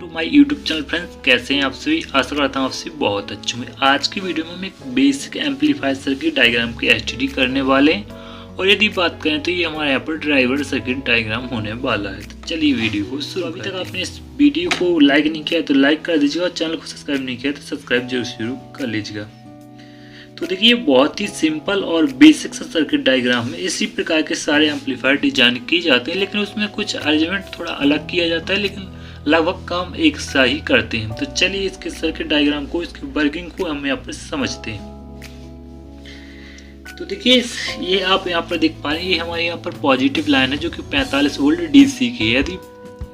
My YouTube channel friends, कैसे हैं आप सभी। आशा करता हूँ आप सभी बहुत अच्छे होंगे। आज की वीडियो में हम एक बेसिक एम्पलीफायर सर्किट डायग्राम की एसटीडी करने वाले हैं और यदि बात करें तो ये हमारे यहाँ पर ड्राइवर सर्किट डायग्राम होने वाला है। तो चलिए वीडियो को शुरू। अभी तक आपने इस वीडियो को लाइक नहीं किया तो लाइक कर दीजिएगा और चैनल को सब्सक्राइब नहीं किया तो सब्सक्राइब जरूर शुरू कर लीजिएगा। तो देखिए बहुत ही सिंपल और बेसिक सा सर्किट डायग्राम में इसी प्रकार के सारे एम्पलीफायर डिजाइन किए जाते हैं, लेकिन उसमें कुछ अरेंजमेंट थोड़ा अलग किया जाता है, लेकिन लगभग काम एक सा ही करते हैं। तो चलिए इसके सर्किट डायग्राम को, इसकी वर्किंग को हम यहाँ पर समझते हैं। तो देखिए ये आप यहाँ पर देख पा रहे हैं, ये हमारे यहाँ पर पॉजिटिव लाइन है जो कि 45 वोल्ट डीसी की है। यदि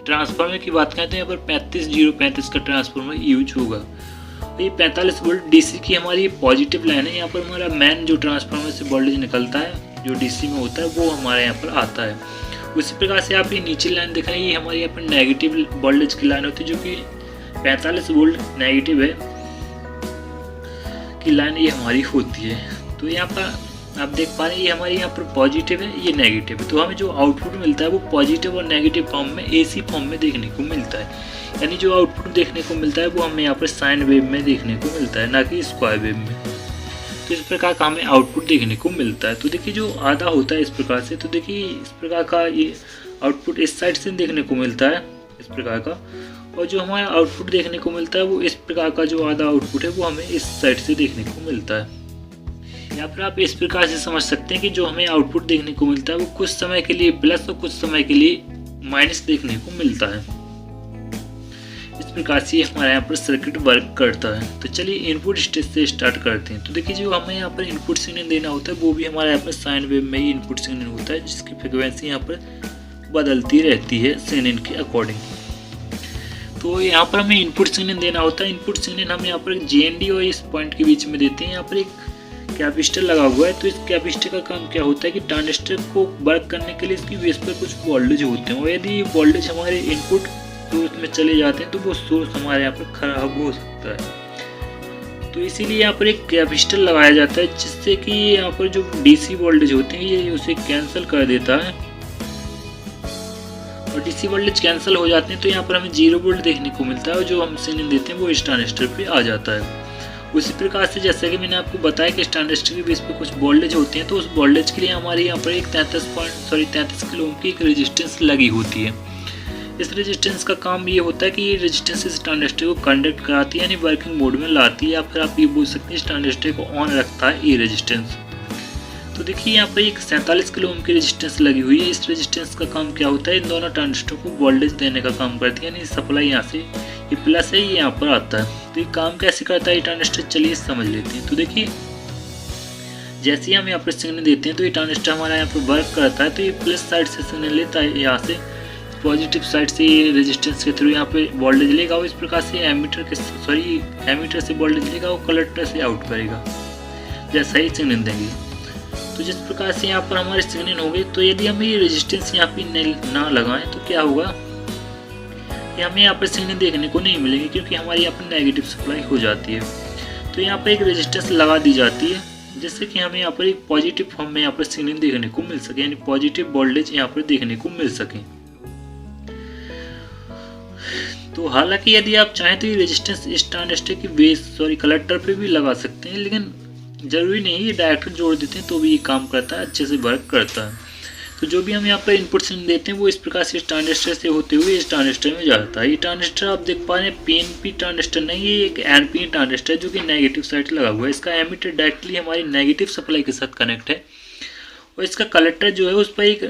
ट्रांसफार्मर की बात करें तो यहाँ पर 35 का ट्रांसफार्मर यूज होगा। ये 45 वोल्ट डीसी की हमारी पॉजिटिव लाइन है। यहाँ पर हमारा मेन जो ट्रांसफार्मर से वोल्टेज निकलता है जो डीसी में होता है वो हमारे यहाँ पर आता है। उसी प्रकार से आप ये नीचे लाइन देख रहे हैं, ये हमारे यहाँ पर नेगेटिव वोल्टेज की लाइन होती है जो कि 45 वोल्ट नेगेटिव है की लाइन ये हमारी होती है। तो यहाँ पर आप देख पा रहे हैं ये हमारे यहाँ पर पॉजिटिव है, ये नेगेटिव है। तो हमें जो आउटपुट मिलता है वो पॉजिटिव और नेगेटिव फॉर्म में एसी फॉर्म में देखने को मिलता है। यानी जो आउटपुट देखने को मिलता है वो हमें यहाँ पर साइन वेव में देखने को मिलता है, ना कि स्क्वायर वेव में। तो इस प्रकार का हमें आउटपुट देखने को मिलता है। तो देखिए जो आधा होता है इस प्रकार से, तो देखिए इस प्रकार का ये आउटपुट इस साइड से देखने को मिलता है इस प्रकार का, और जो हमारा आउटपुट देखने को मिलता है वो इस प्रकार का जो आधा आउटपुट है वो हमें इस साइड से देखने को मिलता है। यहाँ पर आप इस प्रकार से समझ सकते हैं कि जो हमें आउटपुट देखने को मिलता है वो कुछ समय के लिए प्लस और कुछ समय के लिए माइनस देखने को मिलता है। इस प्रकार से हमारे यहाँ पर सर्किट वर्क करता है। तो चलिए इनपुट स्टेज से स्टार्ट करते हैं। तो देखिए जो हमें यहाँ पर इनपुट सिग्नल देना होता है वो भी हमारे यहाँ पर साइन वेव में ही इनपुट सिग्नल होता है, जिसकी फ्रिक्वेंसी यहाँ पर बदलती रहती है सिग्नल के अकॉर्डिंग। तो यहाँ पर हमें इनपुट सिग्नल देना होता है। इनपुट सिग्नल हम यहाँ पर JND और इस पॉइंट के बीच में देते हैं। यहाँ पर एक कैपेसिटर लगा हुआ है। तो इस कैपेसिटर का काम क्या होता है कि ट्रांजिस्टर को वर्क करने के लिए इसकी बेस पर कुछ वोल्टेज होते हैं, और यदि वोल्टेज हमारे इनपुट सोर्स में चले जाते हैं तो वो सोर्स हमारे यहाँ पर खराब हो सकता है। तो इसीलिए यहाँ पर एक कैपेसिटर लगाया जाता है जिससे कि यहाँ पर जो डीसी वोल्टेज होते हैं ये उसे कैंसिल कर देता है, और डीसी वोल्टेज कैंसिल हो जाते हैं तो यहाँ पर हमें 0 वोल्ट देखने को मिलता है, और जो हम सिग्नल देते हैं वो इस ट्रांजिस्टर पे आ जाता है। उसी प्रकार से जैसे कि मैंने आपको बताया कि ट्रांजिस्टर के बेस पे कुछ वोल्टेज होते हैं, तो उस वोल्टेज के लिए हमारे यहाँ पर एक 33 किलो ओम की एक रेजिस्टेंस लगी होती है। इस रेजिस्टेंस का काम ये होता है कि ये रेजिस्टेंस इस ट्रांजिस्टर को कंडक्ट कराती है, यानी वर्किंग मोड में लाती है, या फिर आप ये बोल सकते हैं इस ट्रांजिस्टर को ऑन रखता है ये रेजिस्टेंस। तो देखिए यहाँ पर एक 47 किलो ओम की रेजिस्टेंस लगी हुई है। इस रेजिस्टेंस का काम क्या होता है, इन दोनों ट्रांजिस्टर को वोल्टेज देने का काम करती है, यानी सप्लाई यहाँ से ये प्लस है ये यहाँ पर आता है। तो ये काम कैसे करता है ये ट्रांजिस्टर, चलिए समझ लेते हैं। तो देखिए जैसे ही हम यहाँ पर सिग्नल देते हैं तो ये ट्रांजिस्टर हमारा यहाँ पर वर्क करता है। तो ये प्लस साइड से सिग्नल लेता है, यहाँ से पॉजिटिव साइड से ये रेजिस्टेंस के थ्रू यहाँ पे वोल्टेज लेगा, और इस प्रकार से एमीटर से वोल्टेज लेगा, वो कलेक्टर से आउट करेगा जैसा ही सिग्नल देंगे। तो जिस प्रकार से यहाँ पर हमारे सिग्नल होंगे, तो यदि हम ये रेजिस्टेंस यहाँ पे ना लगाएं तो क्या होगा कि हमें यहाँ पर सिग्नल देखने को नहीं मिलेंगे, क्योंकि हमारी यहाँ पर नेगेटिव सप्लाई हो जाती है। तो यहाँ पर एक रेजिस्टेंस लगा दी जाती है जिससे कि हमें यहाँ पर एक पॉजिटिव फॉर्म में यहाँ पर सिग्नल देखने को मिल सके, यानी पॉजिटिव वोल्टेज यहाँ पर देखने को मिल सके। तो हालांकि यदि आप चाहें तो ये रेजिस्टेंस इस ट्रांजिस्टर की कलेक्टर पे भी लगा सकते हैं, लेकिन जरूरी नहीं, ये डायरेक्ट जोड़ देते हैं तो भी ये काम करता है, अच्छे से वर्क करता है। तो जो भी हम यहाँ पर इनपुट सिग्नल देते हैं वो इस प्रकार से इस ट्रांजिस्टर से होते हुए इस ट्रांजिस्टर में जाता है। ये ट्रांजिस्टर आप देख पा रहे हैं PNP ट्रांजिस्टर नहीं, ये एक NPN ट्रांजिस्टर है जो कि नेगेटिव साइड लगा हुआ है। इसका एमीटर डायरेक्टली हमारी नेगेटिव सप्लाई के साथ कनेक्ट है, और इसका कलेक्टर जो है उस पर एक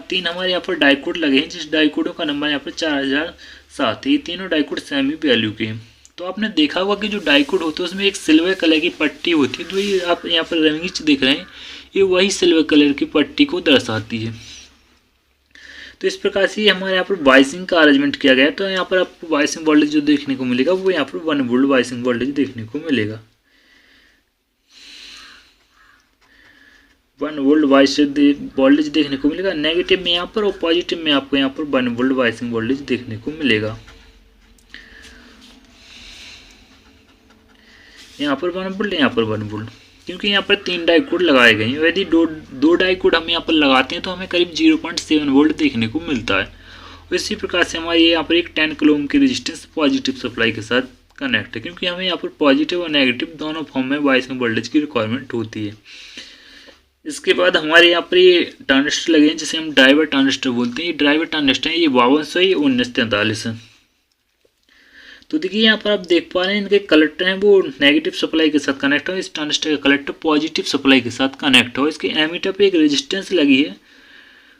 3 हमारे यहाँ पर डाइकोड लगे हैं, जिस डाइकोडों का नंबर यहाँ पर 4007 है। ये तीनों डाइकोड सेमी वैल्यू के हैं। तो आपने देखा होगा कि जो डाइकोड होता है उसमें एक सिल्वर कलर की पट्टी होती है, तो ये आप यहाँ पर रंगीच देख रहे हैं, ये वही सिल्वर कलर की पट्टी को दर्शाती है। तो इस प्रकार से हमारे यहाँ पर वाइसिंग का अरेंजमेंट किया गया है। तो यहाँ पर आपको वाइसिंग वोल्टेज जो देखने को मिलेगा वो यहाँ पर 1 वोल्ट वाइसिंग वोल्टेज देखने को मिलेगा। 1 वोल्ट वोल्टेज देखने को मिलेगा नेगेटिव में यहाँ पर, और पॉजिटिव में आपको यहाँ पर 1 वोल्ट वाइसिंग वोल्टेज देखने को मिलेगा। यहाँ पर 1 वोल्ट, यहाँ पर 1 वोल्ट, क्योंकि यहाँ पर 3 डाइकोड लगाए गए हैं। यदि दो डाइकोड हम यहाँ पर लगाते हैं तो हमें करीब 0.7 वोल्ट देखने को मिलता है, इसी प्रकार से हमारी यहाँ पर एक 10 किलो ओम की रेजिस्टेंस पॉजिटिव सप्लाई के साथ कनेक्ट है, क्योंकि हमें यहाँ पर पॉजिटिव और नेगेटिव दोनों फॉर्म में बायसिंग वोल्टेज की रिक्वायरमेंट होती है। इसके बाद हमारे यहाँ पर ये ट्रांजिस्टर लगे हैं जिसे हम ड्राइवर ट्रांजिस्टर बोलते हैं। ये ड्राइवर ट्रांजिस्टर है, ये 5200 है, ये 1943 है। तो देखिए यहाँ पर आप देख पा रहे हैं इनके कलेक्टर हैं वो नेगेटिव सप्लाई के साथ कनेक्ट हो, इस ट्रांजिस्टर का कलेक्टर पॉजिटिव सप्लाई के साथ कनेक्ट हो। इसके एमीटर पे एक रेजिस्टेंस लगी है।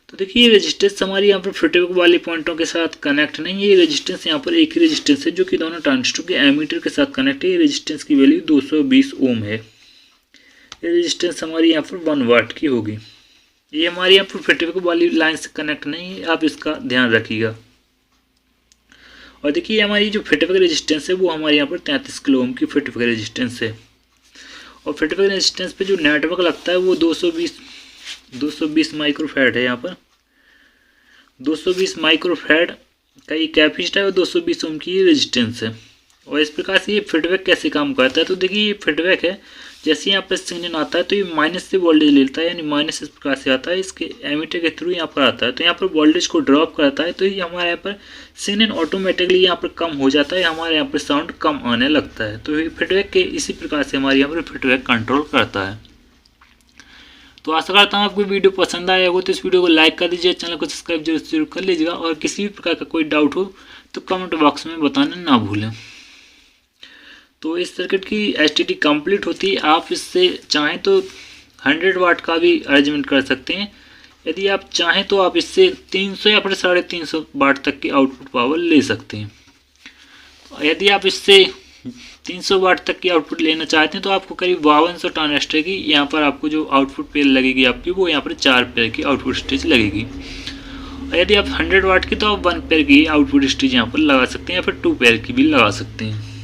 तो देखिए ये रेजिस्टेंस हमारी यहाँ पर फीडबैक वाली पॉइंटों के साथ कनेक्ट नहीं है। ये रेजिस्टेंस यहाँ पर एक ही रेजिस्टेंस है जो कि दोनों ट्रांजिस्टर के एमीटर के साथ कनेक्ट है। ये रेजिस्टेंस की वैल्यू 220 ओम है। ये रेजिस्टेंस हमारी यहाँ पर 1 वाट की होगी। ये हमारी यहाँ पर फीडबैक वाली लाइन से कनेक्ट नहीं है, आप इसका ध्यान रखिएगा। और देखिए हमारी जो फीडबैक रेजिस्टेंस है वो हमारे यहाँ पर 33 किलो ओम की फीडबैक रेजिस्टेंस है। और फीडबैक रेजिस्टेंस पे जो नेटवर्क लगता है वो 220 माइक्रोफैड है। यहाँ पर 220 माइक्रोफैड का ये कैपेसिटर है और 220 ओम की रेजिस्टेंस है। और इस प्रकार से ये फीडबैक कैसे काम करता है, तो देखिए ये फीडबैक है, जैसे यहाँ पर सिग्नल आता है तो ये माइनस से वोल्टेज लेता है, यानी माइनस इस प्रकार से आता है, इसके एमीटर के थ्रू यहाँ पर आता है, तो यहाँ पर वोल्टेज को ड्रॉप करता है, तो ये हमारे यहाँ पर सिग्नल ऑटोमेटिकली यहाँ पर कम हो जाता है, हमारे यहाँ पर साउंड कम आने लगता है। तो ये फीडबैक के इसी प्रकार से हमारे यहाँ पर फीडबैक कंट्रोल करता है। तो आशा करता हूँ आपको वीडियो पसंद आया होगा, तो इस वीडियो को लाइक कर दीजिए, चैनल को सब्सक्राइब जरूर कर लीजिएगा, और किसी भी प्रकार का कोई डाउट हो तो कमेंट बॉक्स में बताना ना भूलें। तो इस सर्किट की एसटीडी कंप्लीट होती है। आप इससे चाहें तो 100 वाट का भी अरेंजमेंट कर सकते हैं। यदि आप चाहें तो आप इससे 300 या फिर 350 वाट तक की आउटपुट पावर ले सकते हैं। यदि आप इससे 300 वाट तक की आउटपुट लेना चाहते हैं तो आपको करीब 5200 ट्रांजिस्टर की यहाँ पर आपको जो आउटपुट पेयर लगेगी आपकी, वो यहाँ पर 4 पेयर की आउटपुट स्टेज लगेगी। और यदि आप 100 वाट की तो आप 1 पेयर की आउटपुट स्टेज यहाँ पर लगा सकते हैं, या फिर 2 पेयर की भी लगा सकते हैं।